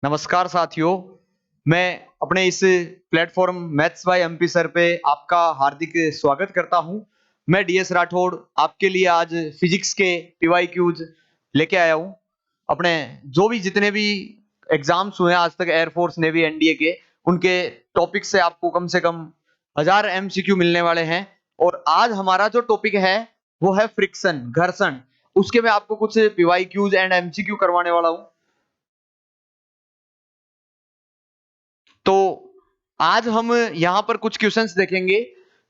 नमस्कार साथियों, मैं अपने इस platform maths by MP sir पे आपका हार्दिक स्वागत करता हूं। मैं डीएस राठौड़ आपके लिए आज फिजिक्स के पीवाईक्यूज लेके आया हूं। अपने जो भी जितने भी एग्जाम्स हुए हैं आज तक एयरफोर्स नेवी एनडीए के, उनके टॉपिक से आपको कम से कम 1000 एमसीक्यू मिलने वाले हैं। और आज हमारा जो टॉपिक है वो है फ्रिक्शन, घर्षण। उसके मैं आपको कुछ पीवाईक्यूज एंड एमसीक्यू करवाने वाला हूं। तो आज हम यहाँ पर कुछ क्वेश्चंस देखेंगे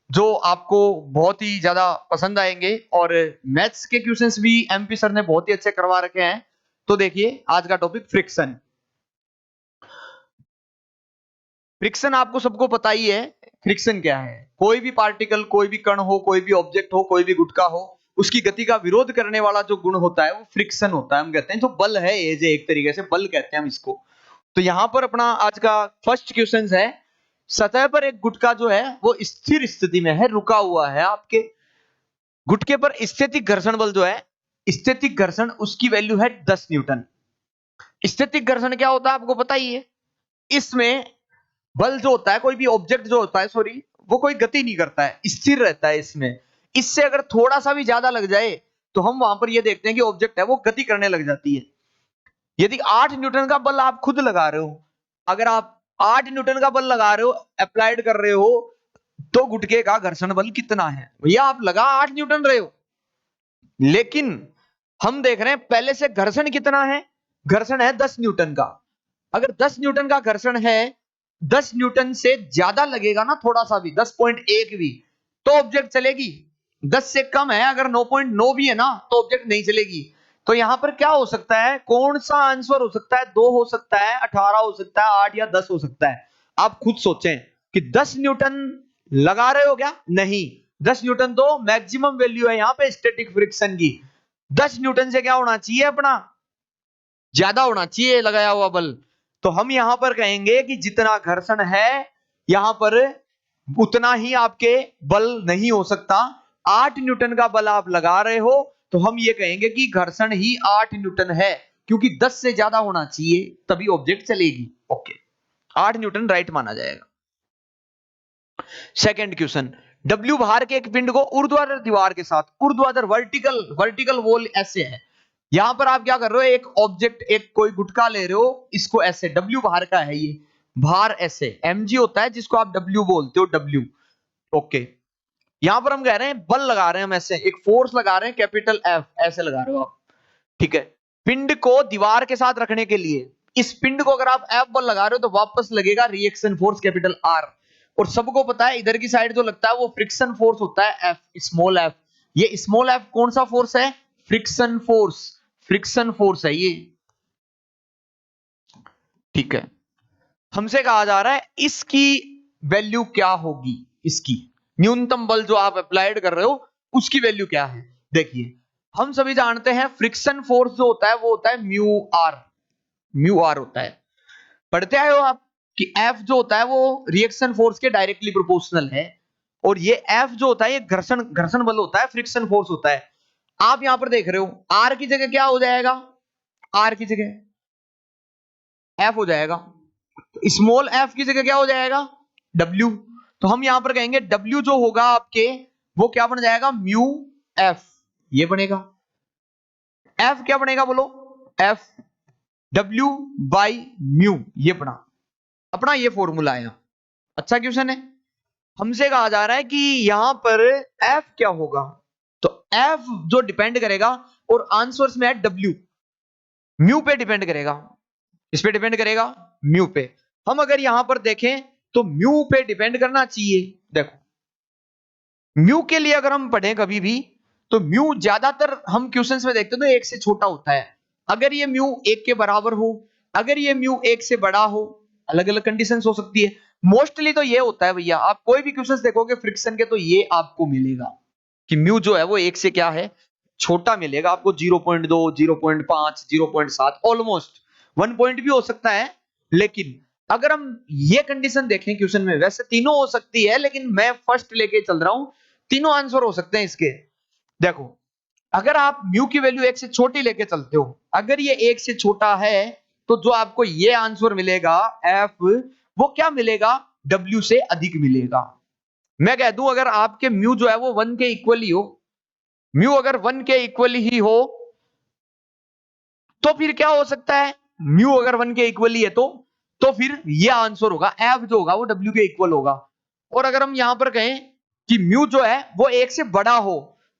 जो आपको बहुत ही ज्यादा पसंद आएंगे, और मैथ्स के क्वेश्चंस भी एमपी सर ने बहुत ही अच्छे करवा रखे हैं। तो देखिए आज का टॉपिक फ्रिक्शन। फ्रिक्शन आपको सबको पता ही है। फ्रिक्शन क्या है? कोई भी पार्टिकल, कोई भी कण हो, कोई भी ऑब्जेक्ट हो, कोई भी गुटका हो, उसकी गति का विरोध करने वाला जो गुण होता है वो फ्रिक्शन होता है। हम कहते हैं जो बल है, ये जो एक तरीके से बल कहते हैं हम इसको। तो यहां पर अपना आज का फर्स्ट क्वेश्चन है, सतह पर एक गुटका जो है वो स्थिर स्थिति में है, रुका हुआ है। आपके गुटके पर स्थैतिक घर्षण बल जो है, स्थैतिक घर्षण, उसकी वैल्यू है 10 न्यूटन। स्थैतिक घर्षण क्या होता है आपको पता ही है। इसमें बल जो होता है, कोई भी ऑब्जेक्ट जो होता है, सॉरी, वो कोई गति नहीं करता है, स्थिर रहता है इसमें। इससे अगर थोड़ा सा भी ज्यादा लग जाए तो हम वहां पर ये देखते हैं कि ऑब्जेक्ट है वो गति करने लग जाती है। यदि 8 न्यूटन का बल आप खुद लगा रहे हो, अगर आप 8 न्यूटन का बल लगा रहे हो, अप्लाइड कर रहे हो, तो गुटके का घर्षण बल कितना है? भैया आप लगा 8 न्यूटन रहे हो, लेकिन हम देख रहे हैं पहले से घर्षण कितना है। घर्षण है 10 न्यूटन का। अगर 10 न्यूटन का घर्षण है, 10 न्यूटन से ज्यादा लगेगा ना, थोड़ा सा भी, 10.1 भी, तो ऑब्जेक्ट चलेगी। 10 से कम है, अगर 9.9 भी है ना, तो ऑब्जेक्ट नहीं चलेगी। तो यहां पर क्या हो सकता है? कौन सा आंसर हो सकता है? 2 हो सकता है, 18 हो सकता है, 8 या 10 हो सकता है। आप खुद सोचें कि 10 न्यूटन लगा रहे हो क्या? नहीं, 10 न्यूटन तो मैक्सिमम वैल्यू है यहां पे स्टैटिक फ्रिक्शन की। 10 न्यूटन से क्या होना चाहिए? अपना ज्यादा होना चाहिए लगाया हुआ बल। तो हम यहां पर कहेंगे कि जितना घर्षण है यहां पर, उतना ही आपके बल नहीं हो सकता। 8 न्यूटन का बल आप लगा रहे हो, तो हम ये कहेंगे कि घर्षण ही 8 न्यूटन है, क्योंकि 10 से ज्यादा होना चाहिए तभी ऑब्जेक्ट चलेगी। ओके, 8 न्यूटन राइट माना जाएगा। सेकंड क्वेश्चन, डब्ल्यू भार के एक पिंड को ऊर्ध्वाधर दीवार के साथ, ऊर्ध्वाधर वर्टिकल, वर्टिकल वॉल ऐसे है। यहां पर आप क्या कर रहे हो? एक ऑब्जेक्ट, एक कोई गुटका ले रहे हो, इसको ऐसे, डब्ल्यू भार का है ये, भार ऐसे mg होता है जिसको आप w बोलते हो, w। ओके, यहां पर हम कह रहे हैं बल लगा रहे हैं, हम ऐसे एक फोर्स लगा रहे हैं, कैपिटल F ऐसे लगा रहे हो आप, ठीक है। पिंड को दीवार के साथ रखने के लिए, इस पिंड को अगर आप F बल लगा रहे हो तो वापस लगेगा रिएक्शन फोर्स कैपिटल R। और सबको पता है इधर की साइड जो लगता है वो फ्रिक्शन फोर्स होता है, F, स्मॉल f। ये स्मॉल f कौन सा फोर्स है? फ्रिक्शन फोर्स, फ्रिक्शन फोर्स है ये, ठीक है। हमसे कहा जा रहा है इसकी वैल्यू क्या होगी, इसकी न्यूनतम बल जो आप अप्लाइड कर रहे हो उसकी वैल्यू क्या है। देखिए, हम सभी जानते हैं फ्रिक्शन फोर्स जो होता है वो होता है म्यू आर, म्यू आर होता है। पढ़ते आए हो आप कि एफ जो होता है वो रिएक्शन फोर्स के डायरेक्टली प्रोपोर्शनल है, और ये एफ जो होता है ये घर्षण, घर्षण बल होता है, फ्रिक्शन फोर्स होता है। आप यहां पर देख रहे हो आर की जगह क्या हो जाएगा? आर की जगह एफ हो जाएगा, स्मॉल एफ की जगह क्या हो जाएगा? डब्ल्यू। तो हम यहां पर कहेंगे डब्ल्यू जो होगा आपके, वो क्या बन जाएगा? म्यू एफ, ये बनेगा। एफ क्या बनेगा बोलो? एफ डब्ल्यू बाई म्यू, ये बना अपना, ये फॉर्मूला है। अच्छा क्वेश्चन है। हमसे कहा जा रहा है कि यहां पर एफ क्या होगा, तो एफ जो डिपेंड करेगा, और आंसर्स में है डब्ल्यू, म्यू पे डिपेंड करेगा। इस पे डिपेंड करेगा म्यू पे। हम अगर यहां पर देखें तो म्यू पे डिपेंड करना चाहिए। देखो, म्यू के लिए अगर हम पढ़ें कभी भी, तो म्यू ज्यादातर हम क्वेश्चंस में देखते हैं तो एक से छोटा होता है। अगर ये म्यू एक के बराबर हो, अगर ये म्यू एक से बड़ा हो, अलग अलग कंडीशंस हो सकती है। मोस्टली तो ये होता है भैया, आप कोई भी क्वेश्चंस देखोगे फ्रिक्शन के तो ये आपको मिलेगा कि म्यू जो है वो एक से क्या है? छोटा मिलेगा आपको, 0.2, 0.5, 0.7, ऑलमोस्ट 1 पॉइंट भी हो सकता है। लेकिन अगर हम ये कंडीशन देखें क्वेश्चन में, वैसे तीनों हो सकती है, लेकिन मैं फर्स्ट लेके चल रहा हूं, तीनों आंसर हो सकते हैं इसके। देखो, अगर आप म्यू की वैल्यू एक से छोटी लेके चलते हो, अगर ये एक से छोटा है तो जो आपको ये आंसर मिलेगा एफ, वो क्या मिलेगा, डब्ल्यू से अधिक मिलेगा। मैं कह दूं अगर आपके म्यू जो है वो 1 के इक्वल ही हो, म्यू अगर 1 के इक्वल ही हो तो फिर क्या हो सकता है, म्यू अगर 1 के इक्वल ही है तो फिर ये आंसर होगा, एफ जो होगा वो डब्ल्यू के इक्वल होगा। और अगर हम यहां पर कहें कि म्यू जो है वो 1 से बड़ा हो,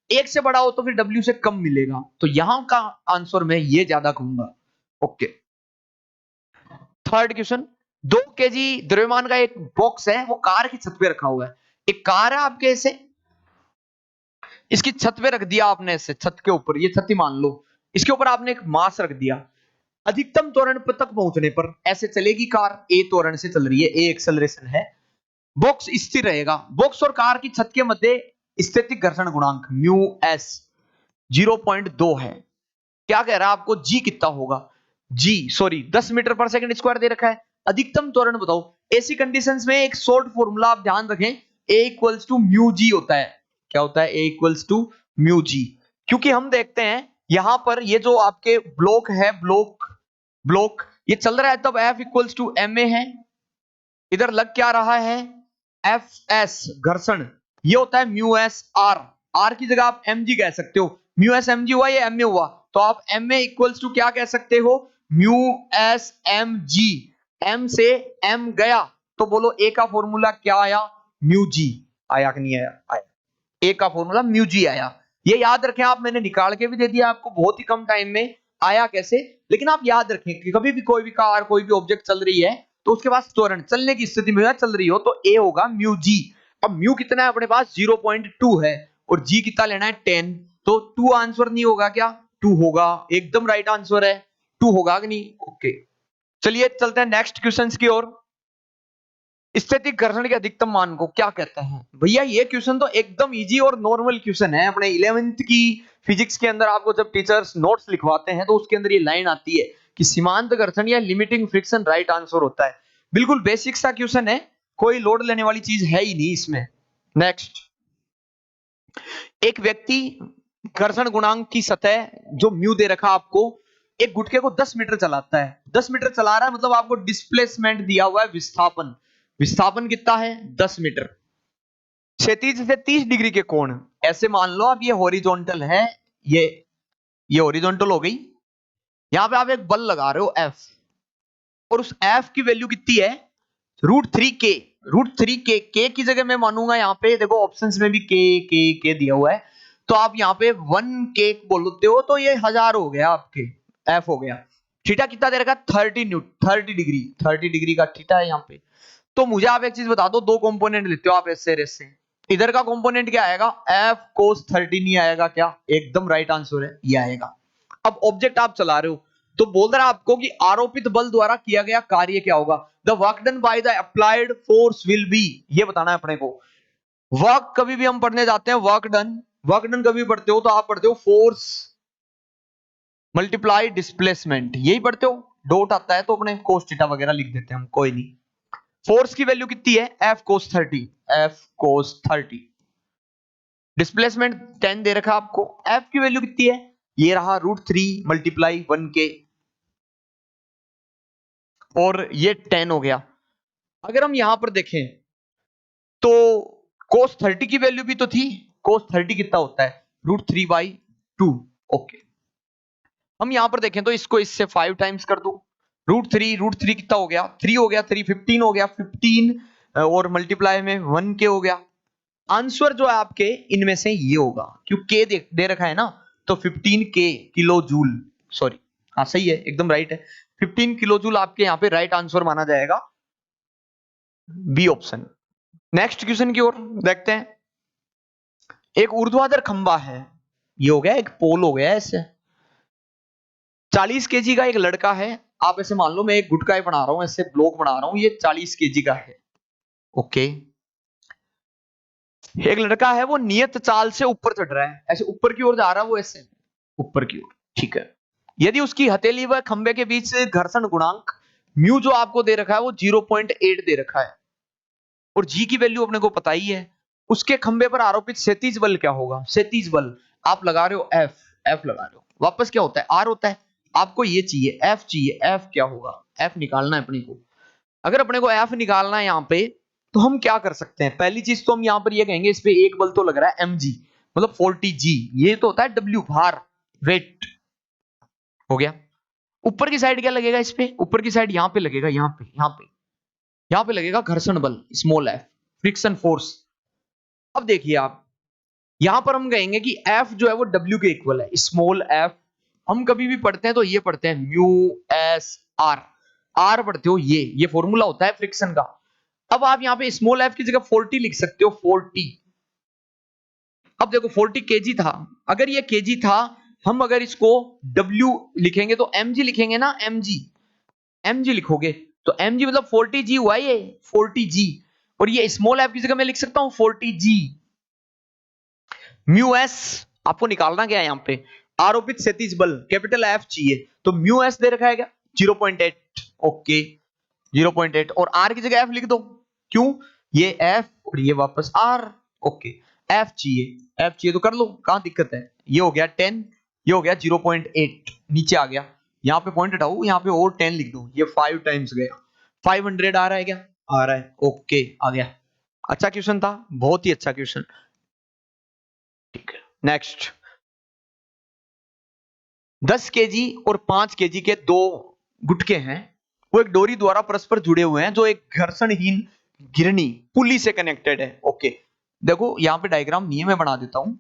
1 से बड़ा हो तो फिर डब्ल्यू से कम मिलेगा, तो यहां का आंसर मैं ये ज्यादा कहूंगा। ओके, थर्ड क्वेश्चन, 2 केजी द्रव्यमान का एक बॉक्स है, वो कार की छत पे रखा हुआ है। एक कार है आपके ऐसे, इसकी छत पे रख दिया आपने, ऐसे छत के ऊपर, ये छत ही मान लो, इसके ऊपर आपने एक मास रख दिया। अधिकतम त्वरण तक पहुंचने पर ऐसे चलेगी कार, ए त्वरण से चल रही है, ए एक्सेलरेशन है, बॉक्स स्थिर रहेगा। बॉक्स और कार की छत के मध्य स्थैतिक घर्षण गुणांक म्यू एस 0.2 है। क्या कह रहा है आपको, जी कितना होगा, जी सॉरी 10 मीटर पर सेकंड स्क्वायर दे रखा है। अधिकतम त्वरण बताओ। ऐसी कंडीशंस में एक शॉर्ट फॉर्मूला आप ध्यान रखें, ए इक्वल्स टू म्यू जी होता है। क्या होता है, ए इक्वल्स टू म्यू जी। क्योंकि हम देखते हैं यहां पर ये जो आपके ब्लॉक है, ब्लॉक ये चल रहा है, तब F equals to M A है। इधर लग क्या रहा है, एफ एस घर्षण, ये होता है म्यू एस आर, आर की जगह आप एम जी कह सकते हो। म्यू एस एम जी हुआ, ये एम ए हुआ, तो आप एम ए इक्वल्स टू क्या कह सकते हो, mu S M G. M से एम गया तो बोलो ए का फॉर्मूला क्या आया, म्यू जी आया कि नहीं आया, आया, ए का फॉर्मूला म्यू जी आया। ये याद रखें आप, मैंने निकाल के भी दे दिया आपको बहुत ही कम टाइम में, आया कैसे, लेकिन आप याद रखें कि कभी भी कोई भी कार, कोई भी ऑब्जेक्ट चल रही है तो उसके पास त्वरण चलने की स्थिति में चल रही हो तो ए होगा म्यू जी। अब म्यू कितना है अपने पास, 0.2 है, और जी कितना लेना है 10, तो 2 आंसर नहीं होगा क्या, 2 होगा, एकदम राइट आंसर है, 2 होगा कि नहीं। ओके, चलिए चलते हैं नेक्स्ट क्वेश्चन की ओर। स्थैतिक घर्षण के अधिकतम मान को क्या कहते हैं, भैया ये क्वेश्चन तो एकदम इजी और नॉर्मल क्वेश्चन है। अपने 11th की फिजिक्स के अंदर आपको जब टीचर्स नोट्स लिखवाते हैं तो उसके अंदर ये लाइन आती है कि सीमांत घर्षण या लिमिटिंग फ्रिक्शन राइट आंसर होता है। बिल्कुल बेसिक सा क्वेश्चन है, कोई लोड लेने वाली चीज है ही नहीं इसमें। नेक्स्ट, एक व्यक्ति घर्षण गुणांक की सतह जो म्यू दे रखा आपको, एक गुटके को 10 मीटर चलाता है, 10 मीटर चला रहा है, मतलब आपको डिस्प्लेसमेंट दिया हुआ है, विस्थापन, विस्थापन कितना है 10 मीटर। क्षैतिज से 30 डिग्री के कोण, ऐसे मान लो आप ये हॉरिजॉन्टल है, ये हॉरिजॉन्टल हो गई। यहां पे आप एक बल लगा रहे हो एफ, और उस एफ की वैल्यू कितनी है, √3k, √3k, के की जगह मैं मानूंगा यहाँ पे, देखो ऑप्शंस में भी के दिया हुआ है, तो आप यहाँ पे 1k बोलते हो तो ये 1000 हो गया आपके, एफ हो गया। थीटा कितना दे रखा है, 30 डिग्री का थीटा है यहाँ पे। तो मुझे आप एक चीज बता दो, दो कंपोनेंट लेते हो आप ऐसे ऐसे, इधर का कंपोनेंट क्या आएगा, एफ कोस 30 नहीं आएगा क्या, एकदम राइट आंसर है, ये आएगा। अब ऑब्जेक्ट आप चला रहे हो तो बोल रहा है आपको कि आरोपित बल द्वारा किया गया कार्य क्या होगा, the work done by the applied force will be, ये बताना है अपने को। वर्क कभी भी हम पढ़ने जाते हैं, वर्क डन कभी पढ़ते हो तो आप पढ़ते हो फोर्स मल्टीप्लाई डिस्प्लेसमेंट, यही पढ़ते हो, डॉट आता है तो अपने कोस थीटा वगैरह लिख देते हैं हम, कोई नहीं। फोर्स की वैल्यू कितनी है, एफ कोस 30, डिस्प्लेसमेंट 10 दे रखा आपको, एफ की वैल्यू कितनी है, ये रहा √3 मल्टीप्लाई 1k, और ये 10 हो गया। अगर हम यहां पर देखें तो cos 30 की वैल्यू भी तो थी, cos 30 कितना होता है, √3/2। ओके, हम यहां पर देखें तो इसको इससे 5 टाइम्स कर दो, √3 कितना हो गया, 3 हो गया, 3 15 हो गया, 15 और मल्टीप्लाई में 1k हो गया। आंसर जो है आपके इनमें से ये होगा, क्यों k दे रखा है ना, तो 15k किलो जूल, सॉरी हाँ सही है, एकदम राइट है, 15 किलो जूल आपके यहाँ पे राइट आंसर माना जाएगा, बी ऑप्शन। नेक्स्ट क्वेश्चन की ओर देखते हैं। एक ऊर्ध्वाधर खंबा है, ये हो गया एक पोल हो गया ऐसे, 40 केजी का एक लड़का है, आप ऐसे मान लो मैं एक गुटका बना रहा हूं, ऐसे ब्लॉक बना रहा हूं, ये 40 केजी का है। ओके, एक लड़का है वो नियत चाल से ऊपर चढ़ रहा है, ऐसे ऊपर की ओर जा रहा है वो, ऐसे ऊपर की ओर, ठीक है। यदि उसकी हथेली व खंबे के बीच घर्षण गुणांक म्यू जो आपको दे रखा है वो 0.8 दे रखा है, और जी की वैल्यू अपने को पता ही है, उसके खंबे पर आरोपित क्षैतिज बल क्या होगा, क्षैतिज बल आप लगा रहे हो एफ लगा रहे हो, वापस क्या होता है, आर होता है, आपको ये चाहिए, एफ चाहिए, एफ क्या होगा, एफ निकालना है अपने को। अगर अपने को एफ निकालना है यहाँ पे, तो हम क्या कर सकते हैं, पहली चीज तो हम यहाँ पर ये कहेंगे इस पे एक बल तो लग रहा है mg, मतलब 40g, ये तो होता है w भार, वेट हो गया। ऊपर की साइड क्या लगेगा इस पे, ऊपर की साइड यहाँ पे लगेगा, यहाँ पे लगेगा घर्षण बल स्मॉल एफ, फ्रिक्शन फोर्स। अब देखिए आप, यहां पर हम कहेंगे कि एफ जो है वो डब्ल्यू के इक्वल है, स्मॉल एफ। हम कभी भी पढ़ते हैं तो ये पढ़ते हैं म्यू एस आर, आर पढ़ते हो, ये फॉर्मूला होता है फ्रिक्शन का। अब आप यहां पे स्मॉल एफ की जगह 40 लिख सकते हो, 40। अब देखो 40 केजी था, अगर ये केजी था, हम अगर इसको W लिखेंगे तो mg लिखेंगे ना, mg लिखोगे तो mg मतलब 40g हुआ, ये 40g। और ये स्मॉल एफ की जगह मैं लिख सकता हूं 40g। म्यू एस आपको निकालना क्या है, यहां पे आरोपित क्षैतिज बल कैपिटल एफ चाहिए, तो म्यू एस दे रखा है क्या 0.8, ओके 0.8, और आर की जगह एफ लिख दो, क्यों, ये एफ और ये वापस आर, ओके। एफ चाहिए तो कर लो, कहां दिक्कत है, ये हो गया 10, ये हो गया 0.8, नीचे आ गया, यहाँ पे पॉइंट हटाओ, यहाँ पे और 10 लिख दो, ये 5 टाइम्स गया, 500 आ रहा है क्या, आ रहा है, ओके आ गया। अच्छा क्वेश्चन था, बहुत ही अच्छा क्वेश्चन, ठीक है। नेक्स्ट, 10 केजी और 5 केजी के दो गुटके हैं, वो एक डोरी द्वारा परस्पर जुड़े हुए हैं, जो एक घर्षणहीन गिरनी पुली से कनेक्टेड है, ओके। देखो यहाँ पे डायग्राम नहीं है, मैं बना देता हूं।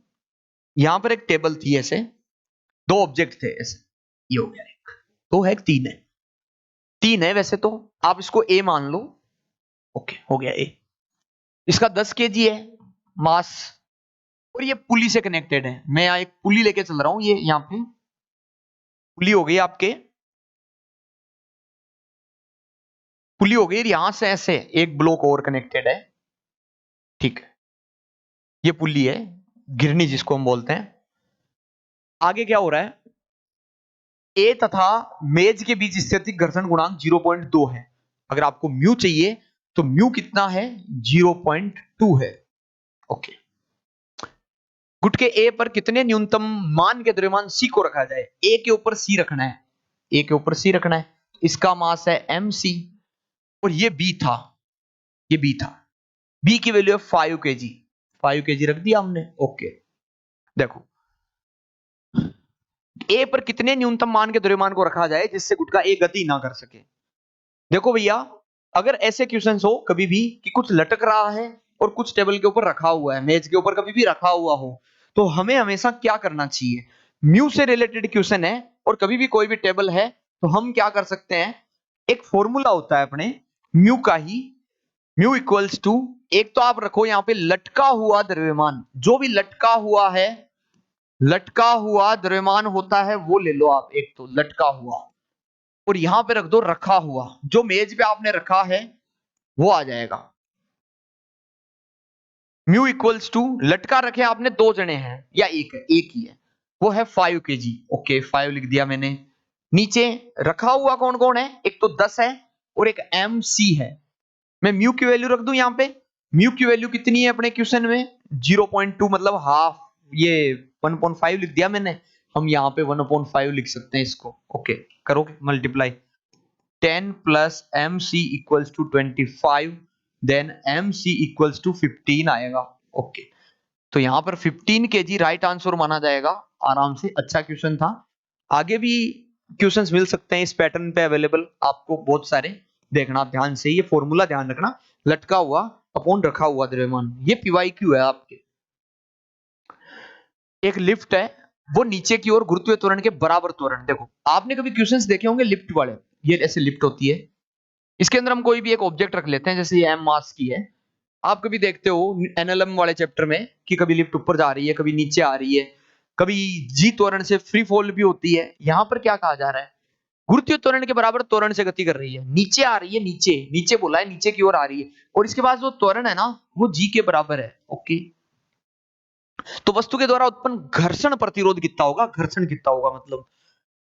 यहां पर एक टेबल थी, ऐसे दो ऑब्जेक्ट थे, ऐसे ये हो गया, एक दो है, तीन है, तीन है वैसे तो, आप इसको ए मान लो, ओके हो गया ए। इसका 10 केजी है मास, और ये पुली से कनेक्टेड है, मैं यहाँ एक पुली लेके चल रहा हूं, ये यहाँ पे पुली हो गई आपके, पुली हो गई, यहां से ऐसे एक ब्लॉक और कनेक्टेड है, ठीक है, ये पुली है, गिरनी जिसको हम बोलते हैं। आगे क्या हो रहा है, ए तथा मेज के बीच स्थैतिक घर्षण गुणांक 0.2 है। अगर आपको म्यू चाहिए तो म्यू कितना है, 0.2 है, ओके। गुटके ए पर कितने न्यूनतम मान के द्रव्यमान सी को रखा जाए, ए के ऊपर सी रखना है, ए के ऊपर सी रखना है, इसका मास है mc, और ये बी था, ये बी था, बी की वैल्यू है 5 केजी, 5 केजी रख दिया हमने, ओके। देखो ए पर कितने न्यूनतम मान के द्रव्यमान को रखा जाए जिससे गुटका ए गति ना कर सके। देखो भैया, अगर ऐसे क्वेश्चंस हो कभी भी कि कुछ लटक रहा है और कुछ टेबल के ऊपर रखा हुआ है, मेज के ऊपर कभी भी रखा हुआ हो, तो हमें हमेशा क्या करना चाहिए, म्यू से रिलेटेड क्वेश्चन है और कभी भी कोई भी टेबल है, तो हम क्या कर सकते हैं, एक फॉर्मूला होता है अपने म्यू का ही, म्यू इक्वल्स टू, एक तो आप रखो यहाँ पे लटका हुआ द्रव्यमान, जो भी लटका हुआ है, लटका हुआ द्रव्यमान होता है वो ले लो आप, एक तो लटका हुआ, और यहां पे रख दो रखा हुआ, जो मेज पे आपने रखा है वो आ जाएगा। म्यू इक्वल्स टू, लटका रखे आपने दो जने हैं या एक है, एक ही है, वो है 5 केजी, ओके 5 लिख दिया मैंने। नीचे रखा हुआ कौन कौन है, एक तो 10 है और एक mc है। मैं म्यू की वैल्यू रख दूं यहां पे, म्यू की वैल्यू कितनी है अपने क्वेश्चन में, 0.2 मतलब हाफ, ये 1.5 लिख दिया मैंने, हम यहाँ पे 1/5 लिख सकते हैं इसको, ओके। करोगे multiply, 10 plus mc equals to 25, then mc equals to 15 आएगा, ओके। तो यहां पर 15 केजी राइट आंसर माना जाएगा आराम से। अच्छा क्वेश्चन था, आगे भी क्वेश्चंस मिल सकते हैं इस पैटर्न पे अवेलेबल आपको बहुत सारे, देखना ध्यान से, ये फॉर्मूला ध्यान रखना, लटका हुआ अपॉन रखा हुआ द्रव्यमान, ये पीवाईक्यू है आपके। एक लिफ्ट है, वो नीचे की ओर गुरुत्वीय त्वरण के बराबर त्वरण, देखो आपने कभी क्वेश्चंस देखे होंगे लिफ्ट वाले, ये ऐसे लिफ्ट होती है, इसके अंदर हम कोई भी एक ऑब्जेक्ट रख लेते हैं, जैसे ये एम मास की है, आप कभी देखते हो एनएलएम वाले चैप्टर में कि कभी लिफ्ट ऊपर जा रही है, कभी नीचे आ रही है, कभी जी त्वरण से फ्री फॉल भी होती है। यहां पर क्या कहा जा रहा है, गुरुत्वीय त्वरण के बराबर त्वरण से गति कर रही है, नीचे आ रही है, नीचे नीचे बोला है, नीचे की ओर आ रही है, और इसके बाद जो त्वरण है ना वो जी के बराबर है, ओके। तो वस्तु के द्वारा उत्पन्न घर्षण प्रतिरोध कितना होगा, घर्षण कितना होगा मतलब,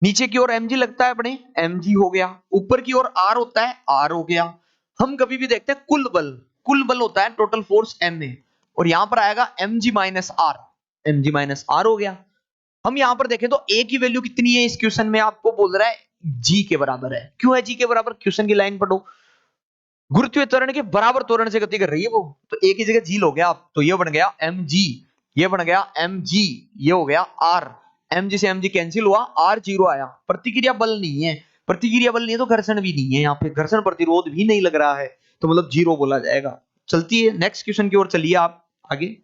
नीचे की ओर mg लगता है अपने, mg हो गया, ऊपर की ओर r होता है, r हो गया। हम कभी भी देखते हैं कुल बल होता है टोटल फोर्स ma, और यहां पर आएगा mg minus r, mg minus r हो गया। हम यहां पर देखें तो a की वैल्यू कितनी है इस क्वेश्चन में, आपको बोल रहा है g के बराबर है। क्यों है g के बराबर? क्वेश्चन की लाइन पढ़ो, गुरुत्वीय त्वरण के बराबर त्वरण से गति कर रही है वो, तो a की जगह g लोगे आप, तो ये बन गया mg, ये बन गया mg, ये हो गया r, mg से mg कैंसिल हुआ, r 0 आया। प्रतिक्रिया बल नहीं है, प्रतिक्रिया बल नहीं है तो घर्षण भी नहीं है, यहाँ पे घर्षण प्रतिरोध भी नहीं लग रहा है, तो मतलब 0 बोला जाएगा। चलती है नेक्स्ट क्वेश्चन की ओर चलिए आप आगे।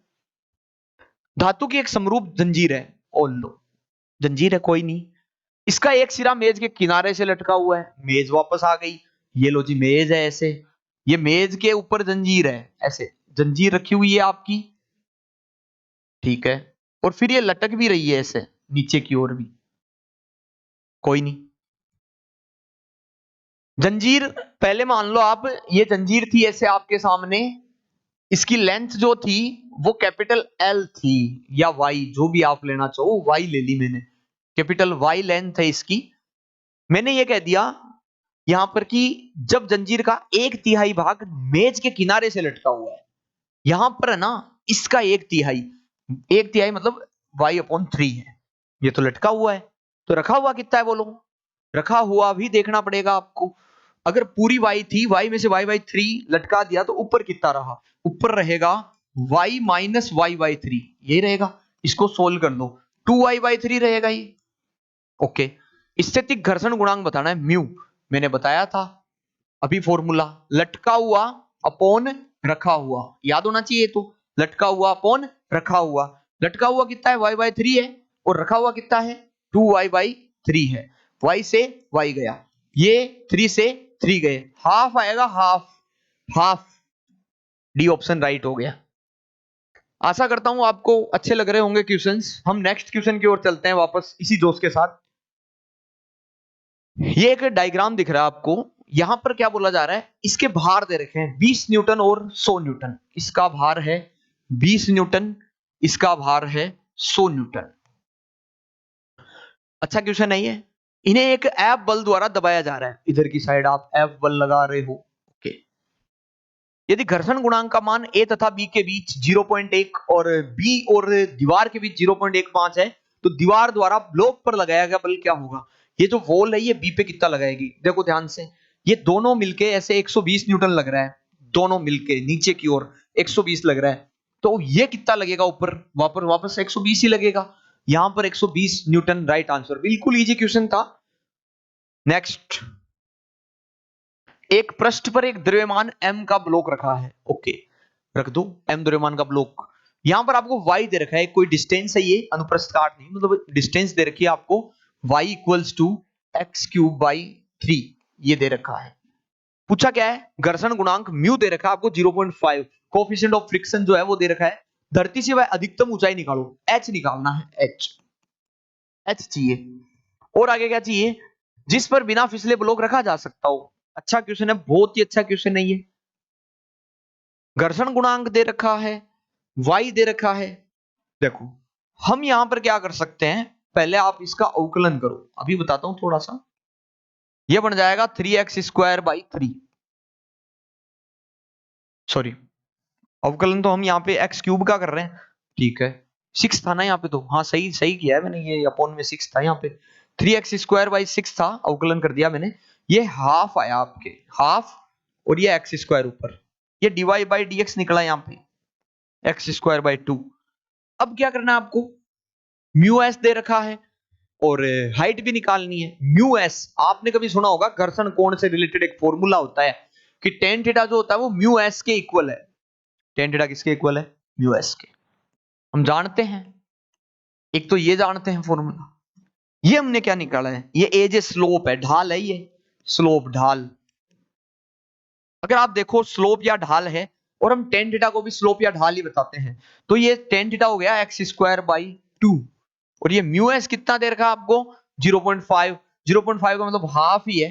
धातु की एक समरूप जंजीर है, ओ लो, जंजीर है कोई नहीं, इसका एक सिरा मेज के किनारे से लटका हुआ है, मेज वापस आ गई, ये लो जी मेज है ऐसे, ये मेज के ऊपर जंजीर है ऐसे, जंजीर रखी हुई है आपकी, ठीक है, और फिर ये लटक भी रही है ऐसे नीचे की ओर भी, कोई नहीं। जंजीर पहले मान लो आप, ये जंजीर थी ऐसे आपके सामने, इसकी लेंथ जो थी वो कैपिटल एल थी या वाई, जो भी आप लेना चाहो, वाई ले ली मैंने, कैपिटल वाई लेंथ है इसकी। मैंने ये कह दिया यहां पर कि जब जंजीर का एक तिहाई भाग मेज के किनारे से लटका हुआ है, यहां पर है ना इसका एक तिहाई, एक तिहाई मतलब y/3 है, ये तो लटका हुआ है, तो रखा हुआ कितना है बोलो, रखा हुआ भी देखना पड़ेगा आपको। अगर पूरी y थी, y में से y/3 लटका दिया तो ऊपर कितना रहा, ऊपर रहेगा y माइनस y/3, यही रहेगा, इसको सोल्व कर दो 2y/3 रहेगा ये, ओके। स्थैतिक घर्षण गुणांक बताना है म्यू, मैंने बताया था अभी फॉर्मूला, लटका हुआ अपॉन रखा हुआ, याद होना चाहिए, तो लटका हुआ अपॉन रखा हुआ, लटका हुआ कितना है y/3 है, और रखा हुआ कितना है 2y/3 है, y से y गया, ये 3 से 3 गए, हाफ आएगा, half, half, D option right हो गया। आशा करता हूं आपको अच्छे लग रहे होंगे क्वेश्चंस। हम नेक्स्ट क्वेश्चन की ओर चलते हैं वापस इसी जोश के साथ। ये एक डायग्राम दिख रहा है आपको, यहां पर क्या बोला जा रहा है, इसके भार दे रखे हैं 20 न्यूटन और 100 न्यूटन, इसका भार है 20 न्यूटन, इसका भार है 100 न्यूटन। अच्छा क्वेश्चन नहीं है, इन्हें एक एफ बल द्वारा दबाया जा रहा है, इधर की साइड आप एफ बल लगा रहे हो, ओके। यदि घर्षण गुणांक का मान ए तथा बी के बीच 0.1 और बी और दीवार के बीच 0.15 है, तो दीवार द्वारा ब्लॉक पर लगाया गया बल क्या होगा। ये जो वॉल है ये बी पे कितना लगाएगी, देखो ध्यान से, ये दोनों मिलके ऐसे 120 न्यूटन लग रहा है, दोनों मिलके नीचे की ओर 120 लग रहा है, तो ये कितना लगेगा ऊपर, वापस 120 ही लगेगा, यहां पर 120 न्यूटन राइट आंसर, बिल्कुल इजी क्वेश्चन था। नेक्स्ट, एक पृष्ठ पर एक द्रव्यमान m का ब्लॉक रखा है, ओके, रख दो m द्रव्यमान का ब्लॉक, यहां पर आपको y दे रखा है, कोई डिस्टेंस है, ये अनुप्रस्थ काट नहीं, मतलब डिस्टेंस दे रखी है आपको, y इक्वल्स टू x³/3, ये दे रखा है। पूछा क्या है, घर्षण गुणांक म्यू दे रखा है आपको 0.5, कोफिशिएंट ऑफ फ्रिक्शन जो है वो दे रखा है, धरती से वह अधिकतम ऊंचाई निकालो, h निकालना है, h चाहिए, और आगे क्या चाहिए, जिस पर बिना फिसले ब्लॉक रखा जा सकता हो। अच्छा क्वेश्चन है, बहुत ही अच्छा क्वेश्चन है ये। घर्षण गुणांक दे रखा है, y दे रखा है, देखो हम यहां पर क्या कर सकते हैं, पहले आप इसका अवकलन करो, अभी बताता हूं थोड़ा सा, ये बन जाएगा 3x²/3, सॉरी अवकलन तो हम यहाँ पे x³ का कर रहे हैं, ठीक है, 6 था ना यहाँ पे, तो हाँ सही सही किया है मैंने, ये अपॉन में 6 था, यहाँ पे 3x²/6 था, अवकलन कर दिया मैंने, ये हाफ आया आपके, हाफ, और ये x² ऊपर, ये dy/dx निकला यहाँ पे x²/2। अब क्या करना है आपको, म्यू एस दे रखा है और हाइट भी निकालनी है। म्यू एस आपने कभी सुना होगा, घर्षण कोण से रिलेटेड एक फॉर्मूला होता है कि टेन थीटा जो होता है वो म्यू एस के इक्वल है, टेन थीटा किसके इक्वल है, म्यू एस के, हम जानते हैं, एक तो ये जानते हैं फॉर्मूला, ये हमने क्या निकाला है, ये एज ए स्लोप है, ढाल है ये, स्लोप ढाल, अगर आप देखो स्लोप या ढाल है, और हम टेन थीटा को भी स्लोप या ढाल ही बताते हैं, तो ये टेन थीटा हो गया x²/2, और ये म्यू एस कितना दे रखा आपको 0.5, 0.5 का मतलब हाफ ही है,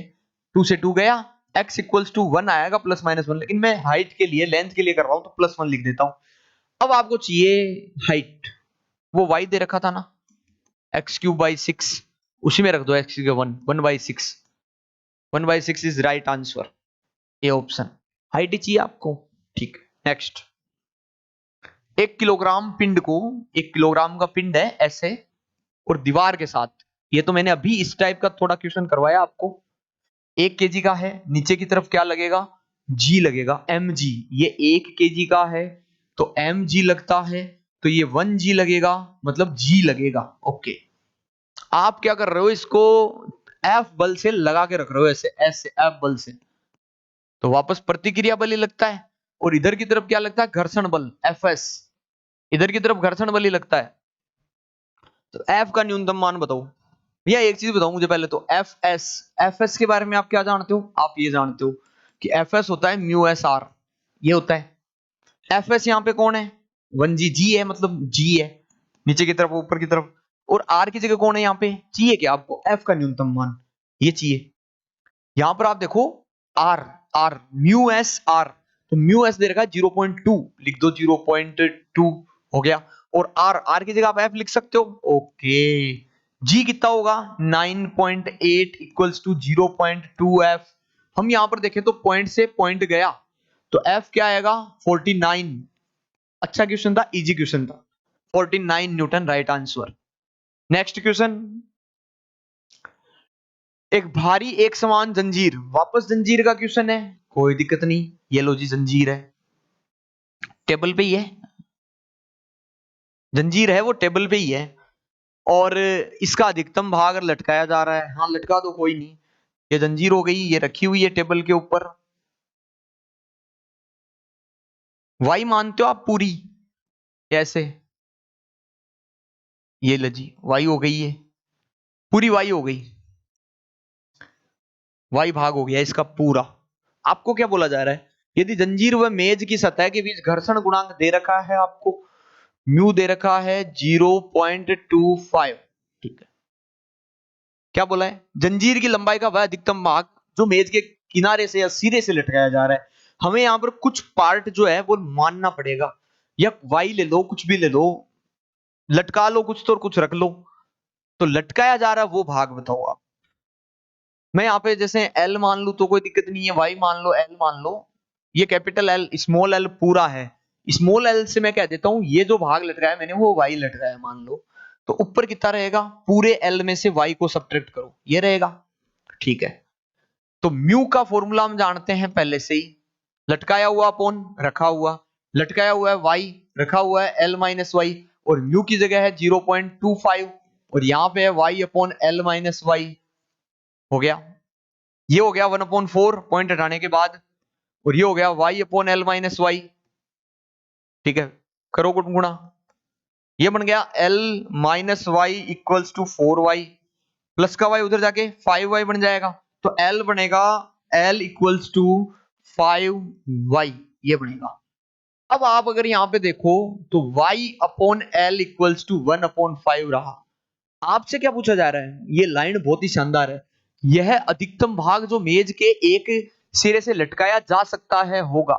2 से 2 गया, x इक्वल्स टू 1 आएगा +-1, लेकिन मैं हाइट के लिए, लेंथ के लिए कर रहा हूं तो +1 लिख देता हूं। अब आपको चाहिए हाइट, वो y दे रखा था ना x³/6, उसी में रख दो x⁴ 1/6, 1/6 is right answer, A option, height ही चाहिए आपको, ठीक। नेक्स्ट, 1 किलोग्राम पिंड को, 1 किलोग्राम का पिंड है ऐसे, और दीवार के साथ। ये तो मैंने अभी इस टाइप का थोड़ा क्वेश्चन करवाया आपको। 1 केजी का है, नीचे की तरफ क्या लगेगा, जी लगेगा, mg। ये 1 केजी का है तो mg लगता है, तो ये 1g लगेगा, मतलब g लगेगा। ओके, आप क्या कर रहे हो, इसको F बल से लगा के रख रहे हो, ऐसे F बल से, तो वापस प्रतिक्रिया बल ही लगता है। और इधर की तरफ क्या लगता है, घर्षण बल Fs। इधर की तरफ घर्षण बल ही लगता है। तो F का न्यूनतम मान बताओ। भैया एक चीज बताओ मुझे पहले तो, एफएस के बारे में आप क्या जानते हो, आप ये जानते हो कि एफएस होता है म्यू एस आर, ये होता है। एफएस यहाँ पे कौन है, 1g, जी है, मतलब जी है नीचे की तरफ ऊपर की तरफ, और आर की जगह कौन है यहाँ पे, चाहिए क्या आपको, एफ का न्यूनतम मान ये चाहिए। यहां पर आप देखो R, R mu S R, तो म्यू एस दे रखा है 0.2, लिख दो 0.2 हो गया। और आर, आर की जगह आप एफ लिख सकते हो। ओके, जी कितना होगा 9.8 इक्वल्स टू 0.2 एफ। हम यहां पर देखें तो पॉइंट से पॉइंट गया, तो एफ क्या आएगा 49। अच्छा क्वेश्चन था, इजी क्वेश्चन था, 49 Newton right answer. Next question, एक भारी एक समान जंजीर, वापस जंजीर का क्वेश्चन है, कोई दिक्कत नहीं, ये लो जी जंजीर है, टेबल पे ही है, जंजीर है वो टेबल पे ही है, और इसका अधिकतम भाग लटकाया जा रहा है। हाँ लटका दो कोई नहीं, ये जंजीर हो गई, ये रखी हुई है टेबल के ऊपर। वाई मानते हो आप पूरी, कैसे, ये लो जी वाई हो गई है, पूरी वाई हो गई, वाई भाग हो गया इसका पूरा। आपको क्या बोला जा रहा है, यदि जंजीर व मेज की सतह के बीच घर्षण गुणांक दे रखा है आपको, म्यू दे रखा है 0.25, ठीक है। क्या बोला है, जंजीर की लंबाई का वह अधिकतम भाग जो मेज के किनारे से या सिरे से लटकाया जा रहा है। हमें यहां पर कुछ पार्ट जो है वो मानना पड़ेगा, या वाई ले लो, कुछ भी ले लो, लटका लो कुछ तो और कुछ रख लो। तो लटकाया जा रहा है वो भाग बताओ आप। मैं यहाँ पे जैसे एल मान लू तो कोई दिक्कत नहीं है, वाई मान लो, एल मान लो, ये कैपिटल एल स्मॉल एल पूरा है, स्मॉल एल से मैं कह देता हूं ये जो भाग लटकाया मैंने वो वाई लटकाया मान लो, तो ऊपर कितना रहेगा, पूरे एल में से वाई को सब्ट्रैक्ट करो, ये रहेगा, ठीक है। तो म्यू का फॉर्मूला हम जानते हैं पहले से ही, लटकाया हुआ अपॉन रखा हुआ, लटकाया हुआ है वाई, रखा हुआ है एल माइनस वाई, और म्यू की जगह है 0.25, और यहाँ पे है Y upon L minus Y, हो गया, ये हो गया 1/4 पॉइंट हटाने के बाद, और ये हो गया y upon L minus Y, ठीक है, करो गुण गुणा, ये बन गया l minus Y equals to 4y, plus का y उधर जाके 5y बन जाएगा, तो l बनेगा l इक्वल्स टू 5y, ये बनेगा। अब आप अगर यहां पे देखो तो y upon L equals to 1/5 रहा। आपसे क्या पूछा जा रहा है, ये लाइन बहुत ही शानदार है, यह अधिकतम भाग जो मेज के एक सिरे से लटकाया जा सकता है होगा,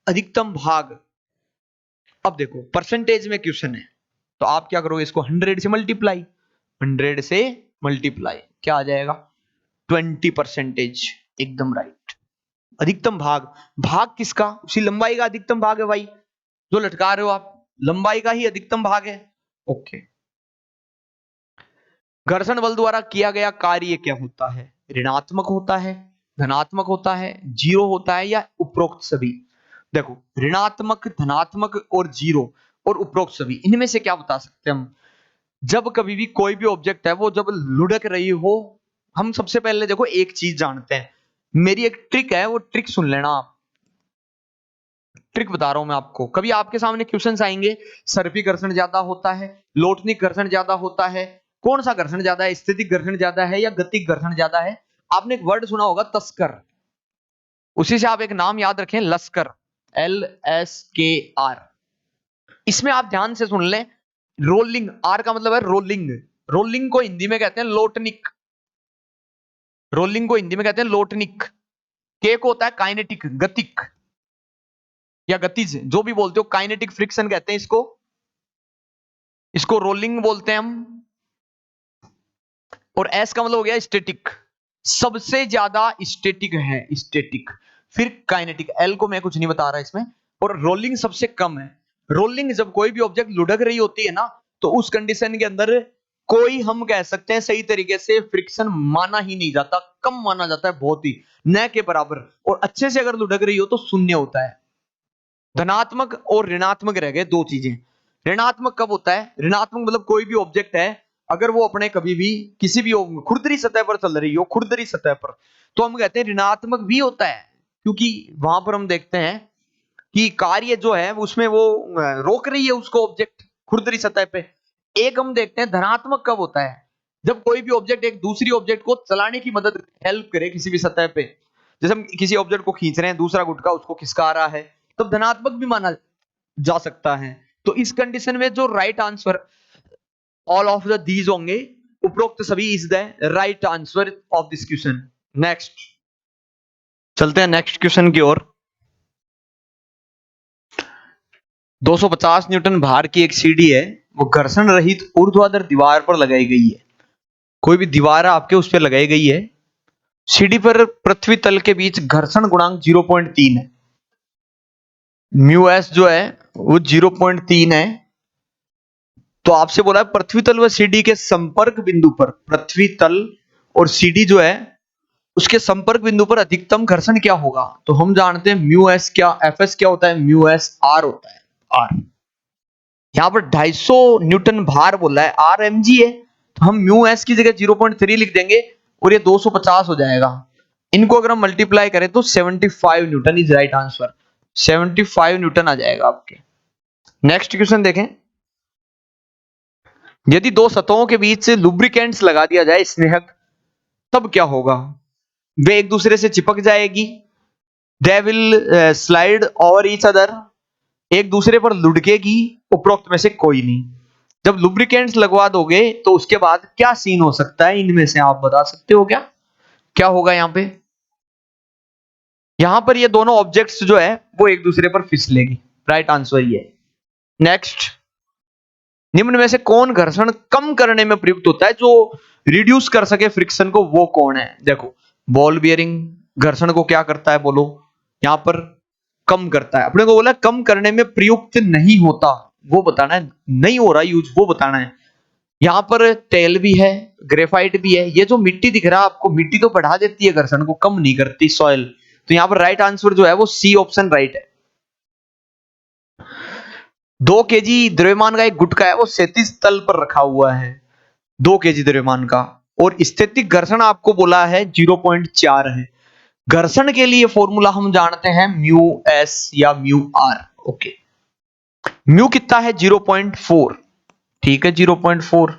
अधिकतम भाग। अब देखो परसेंटेज में क्वेश्चन है, तो आप क्या करोगे, इसको 100 से मल्टीप्लाई, 100 से मल्टीप्लाई क्या आ जाएगा 20%, एकदम राइट। अधिकतम भाग, भाग किसका, उसी लंबाई का अधिकतम भाग है भाई, जो लटका रहे हो आप, लंबाई का ही अधिकतम भाग है। ओके, घर्षण बल द्वारा किया गया कार्य क्या होता है, ऋणात्मक होता है, धनात्मक होता है, जीरो होता है, या उपरोक्त सभी। देखो ऋणात्मक, धनात्मक और जीरो और उपरोक्त सभी, इनमें से क्या बता सकते हैं हम। जब कभी भी कोई भी ऑब्जेक्ट है वो जब लुढ़क रही हो, हम सबसे पहले देखो एक चीज जानते हैं, मेरी एक ट्रिक है, वो ट्रिक सुन लेना आप, ट्रिक बता रहा हूं मैं आपको। कभी आपके सामने क्वेश्चंस आएंगे, सर्पी घर्षण ज्यादा होता है, लोटनिक घर्षण ज्यादा होता है, कौन सा घर्षण ज्यादा है, स्थितिक घर्षण ज्यादा है या गतिक घर्षण ज्यादा है। आपने एक वर्ड सुना होगा तस्कर, उसी से आप एक नाम याद रखें लश्कर, LSKR। इसमें आप ध्यान से सुन लें, रोलिंग, आर का मतलब है रोलिंग, रोलिंग को हिंदी में कहते हैं लोटनिक, रोलिंग को हिंदी में कहते हैं लोटनिक। के को होता है काइनेटिक, गतिक या गतिज, जो भी बोलते हो, काइनेटिक फ्रिक्शन कहते हैं इसको, इसको रोलिंग बोलते हैं हम। और एस का मतलब हो गया स्टैटिक, सबसे ज्यादा स्टैटिक है, स्टैटिक, फिर काइनेटिक, एल को मैं कुछ नहीं बता रहा इसमें, और रोलिंग सबसे कम है। रोलिंग जब कोई भी ऑब्जेक्ट लुढ़क रही होती है ना, तो उस कंडीशन के अंदर कोई हम कह सकते हैं सही तरीके से फ्रिक्शन माना ही नहीं जाता, कम माना जाता है, बहुत ही न के बराबर। और अच्छे से अगर लुढ़क रही हो तो शून्य होता है। धनात्मक और ऋणात्मक रह गए दो चीजें। ऋणात्मक कब होता है? ऋणात्मक मतलब कोई भी ऑब्जेक्ट है अगर वो अपने कभी भी किसी भी खुरदरी सतह पर चल रही हो, खुरदरी सतह पर, तो हम कहते हैं ऋणात्मक भी होता है, क्योंकि वहां पर हम देखते हैं कि कार्य जो है उसमें वो रोक रही है उसको, ऑब्जेक्ट खुरदरी सतह पे। एक हम देखते हैं धनात्मक कब होता है, जब कोई भी ऑब्जेक्ट एक दूसरी ऑब्जेक्ट को चलाने की मदद, हेल्प करे किसी भी सतह पे। जैसे हम किसी ऑब्जेक्ट को खींच रहे हैं, दूसरा गुटका उसको खिसका रहा है, तब धनात्मक भी माना जा सकता है। तो इस कंडीशन में जो right answer all of the these होंगे, उपरोक्त सभी is the right answer of this question. Next चलते हैं नेक्स्ट क्वेश्चन की ओर। 250 न्यूटन भार की एक सीढ़ी है, वो घर्षण रहित ऊर्ध्वाधर दीवार पर लगाई गई है। कोई भी दीवार आपके उस पर लगाई गई है, सीढ़ी पर पृथ्वी तल के बीच घर्षण गुणांक 0.3 है। म्यू एस जो है वो 0.3 है। तो आपसे बोला है पृथ्वी तल व सीढ़ी के संपर्क बिंदु पर, पृथ्वी तल और सीढ़ी जो है उसके संपर्क बिंदु पर अधिकतम घर्षण क्या होगा। तो हम जानते हैं म्यू एस क्या, एफ एस क्या होता है, म्यू एस आर होता है, आर। यहां पर 250 न्यूटन भार बोला है, आर एम जी है, तो हम म्यू एस की जगह 0.3 लिख देंगे और ये 250 हो जाएगा। इनको अगर हम मल्टीप्लाई करें तो 75 newton is right answer, 75 newton आ जाएगा आपके। नेक्स्ट क्वेश्चन देखें। यदि दो सतहों के बीच लुब्रिकेंट्स लगा दिया जाए, स्नेहक, तब क्या होगा। वे एक दूसरे से चिपक जाएगी, they will slide over each other, एक दूसरे पर लुढ़केगी, उपरोक्त में से कोई नहीं। जब लुब्रिकेंट्स लगवा दोगे तो उसके बाद क्या सीन हो सकता है, इनमें से आप बता सकते हो क्या, क्या होगा यहां पे। यहां पर ये दोनों ऑब्जेक्ट्स जो है वो एक दूसरे पर फिसलेगी, राइट आंसर ये। नेक्स्ट, निम्न में से कौन घर्षण कम करने में प्रयुक्त होता है, जो रिड्यूस कर सके फ्रिक्शन को, वो कौन है। देखो बॉल बियरिंग घर्षण को क्या करता है, बोलो, यहां पर कम करता है। अपने को बोला कम करने में प्रयुक्त नहीं होता, वो बताना है, नहीं हो रहा यूज वो बताना है। यहां पर तेल भी है, ग्रेफाइट भी है। ये जो मिट्टी दिख रहा है आपको, मिट्टी तो बढ़ा देती है घर्षण को, कम नहीं करती, सॉइल। तो यहां पर राइट आंसर जो है वो सी ऑप्शन राइट है। 2 केजी द्रव्यमान का एक गुटका है, वो 37 तल पर रखा हुआ है, 2 केजी द्रव्यमान का, और स्थैतिक घर्षण आपको बोला है 0.4 है। घर्षण के लिए फॉर्मूला हम जानते हैं म्यू एस या म्यू आर। ओके, म्यू कितना है 0.4, ठीक है 0.4।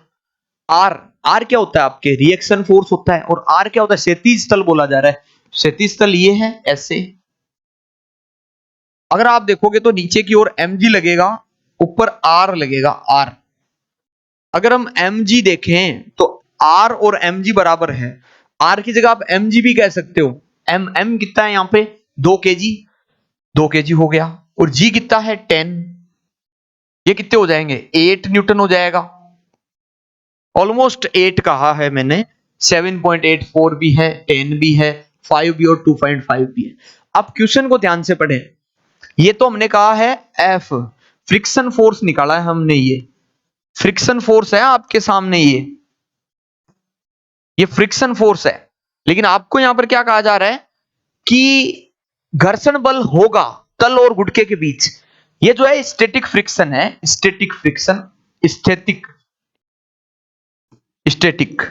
आर, आर क्या होता है आपके, रिएक्शन फोर्स होता है, और आर क्या होता है, 37 तल बोला जा रहा है, 37 तल ये है ऐसे। अगर आप देखोगे तो नीचे की ओर mg लगेगा, ऊपर आर लगेगा, आर। अगर हम mg देखें तो आर और mg बराबर है, आर की जगह आप mg भी कह सकते हो। m कितना है यहां पे 2 केजी, 2 केजी हो गया, और g कितना है 10, ये कितने हो जाएंगे 8 न्यूटन हो जाएगा। ऑलमोस्ट 8 कहा है मैंने, 7.84 भी है, 10 भी है, 5 भी और 2.5 भी है। अब क्वेश्चन को ध्यान से पढ़ें। ये तो हमने कहा है एफ, फ्रिक्शन फोर्स निकाला है हमने, ये फ्रिक्शन फोर्स है आपके सामने, ये फ्रिक्शन फोर्स है। लेकिन आपको यहां पर क्या कहा जा रहा है कि घर्षण बल होगा तल और गुटके के बीच। ये जो है स्टैटिक फ्रिक्शन है, static friction, static, static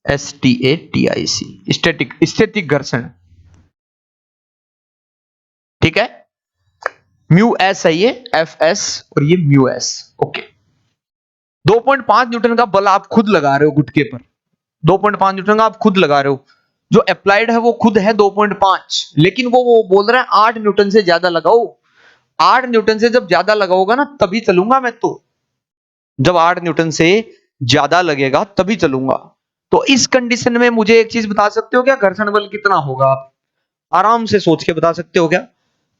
STATIC, static, static घर्षण, ठीक है। म्यू एस है ये, एफ एस, और ये म्यू एस। ओके, 2.5 न्यूटन का बल आप खुद लगा रहे हो गुटके पर, 2.5 न्यूटन का आप खुद लगा रहे हो, जो अप्लाइड है वो खुद है 2.5, लेकिन वो बोल रहा है 8 न्यूटन से ज्यादा लगाओ। 8 न्यूटन से जब ज्यादा लगाओगा ना तभी चलूंगा मैं, तो जब 8 न्यूटन से ज्यादा लगेगा तभी चलूंगा। तो इस कंडीशन में मुझे एक चीज बता सकते हो क्या, घर्षण बल कितना होगा, आप आराम से सोच के बता सकते हो क्या।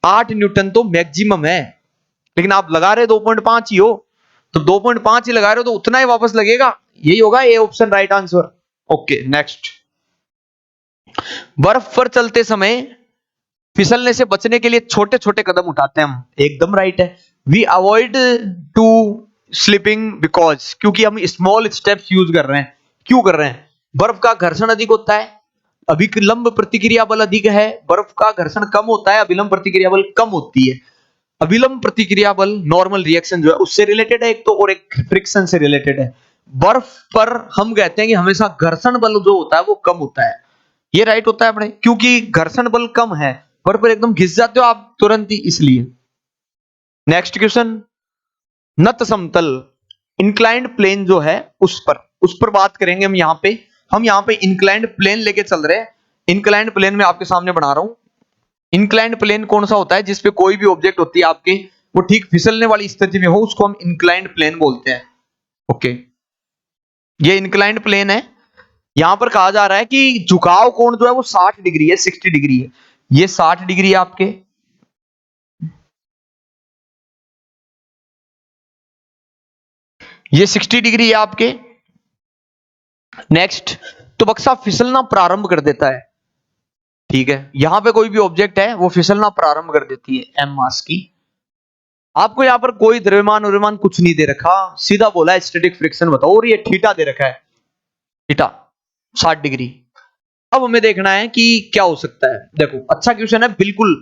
8 न्यूटन तो मैक्सिमम है, लेकिन आप लगा रहे 2.5 ही हो, तो 2.5 ही लगा रहे हो तो उतना ही वापस लगेगा, यही होगा A option right answer. Okay, next, बर्फ पर चलते समय फिसलने से बचने के लिए छोटे छोटे कदम उठाते हैं हम, एकदम राइट है। We avoid to slipping because, क्योंकि हम स्मॉल स्टेप्स यूज कर रहे हैं। क्यों कर रहे हैं? बर्फ का घर्षण अधिक होता है, अभिलंब प्रतिक्रिया बल अधिक है। बर्फ का घर्षण कम होता है, अभिलंब प्रतिक्रिया बल कम होती है। अभिलंब प्रतिक्रिया बल नॉर्मल रिएक्शन जो है उससे रिलेटेड है एक तो, और एक फ्रिक्शन से रिलेटेड है। बर्फ पर हम कहते हैं कि हमेशा घर्षण बल जो होता है वो कम होता है। ये राइट होता है अपने, क्योंकि घर्षण बल कम है, बर्फ पर एकदम घिस जाते हो आप तुरंत ही, इसलिए। नेक्स्ट क्वेश्चन, नत समतल इंक्लाइंड प्लेन जो है उस पर बात करेंगे हम यहाँ पे इंक्लाइंड प्लेन लेके चल रहे हैं। इंक्लाइंड प्लेन में आपके सामने बना रहा हूं। इंक्लाइंड प्लेन कौन सा होता है? जिसपे कोई भी ऑब्जेक्ट होती है आपके, वो ठीक फिसलने वाली स्थिति में हो, उसको हम इंक्लाइंड प्लेन बोलते हैं। ओके, ये इंक्लाइंड प्लेन है। यहां पर कहा जा रहा है कि झुकाव कोण जो है वो 60 डिग्री है, 60 डिग्री है। ये 60 डिग्री है आपके, ये 60 डिग्री है आपके। नेक्स्ट, तो बक्सा फिसलना प्रारंभ कर देता है। ठीक है, यहां पे कोई भी ऑब्जेक्ट है वो फिसलना प्रारंभ कर देती है एम मास की। आपको यहां पर कोई द्रव्यमान कुछ नहीं दे रखा, सीधा बोला है स्टैटिक फ्रिक्शन बताओ, और ये थीटा दे रखा है, थीटा 60 डिग्री। अब हमें देखना है कि क्या हो सकता है। देखो, अच्छा क्वेश्चन है, बिल्कुल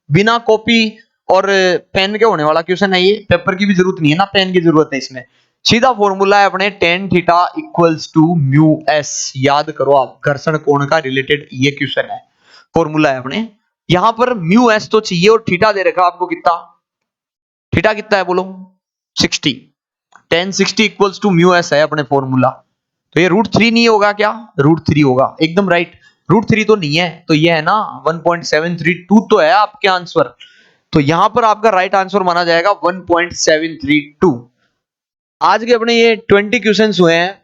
बिना कॉपी और पेन के होने वाला क्वेश्चन है ये। पेपर की भी जरूरत नहीं है ना, पेन की जरूरत है इसमें। सीधा फॉर्मूला है अपने tan theta equals to mu S. याद करो आप, घर्षण कोण का रिलेटेड ये क्वेश्चन है, फॉर्मूला है अपने। यहां पर म्यू एस तो चाहिए, और थीटा दे रखा आपको कितना, थीटा कितना है बोलो, 60। tan 60 equals to mu S है अपने फॉर्मूला। तो ये √3 नहीं होगा क्या? √3 होगा, एकदम राइट। √3 तो नहीं है, तो ये है ना 1.732 तो है आपके आंसर। तो यहां पर आपका राइट आंसर माना जाएगा 1.732। आज के अपने ये 20 क्वेश्चंस हुए हैं,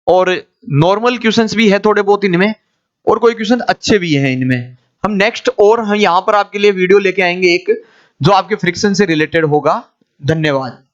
और नॉर्मल क्वेश्चंस भी है थोड़े बहुत इनमें, और कोई क्वेश्चन अच्छे भी हैं इनमें। हम नेक्स्ट और हम यहां पर आपके लिए वीडियो लेके आएंगे एक, जो आपके फ्रिक्शन से रिलेटेड होगा। धन्यवाद।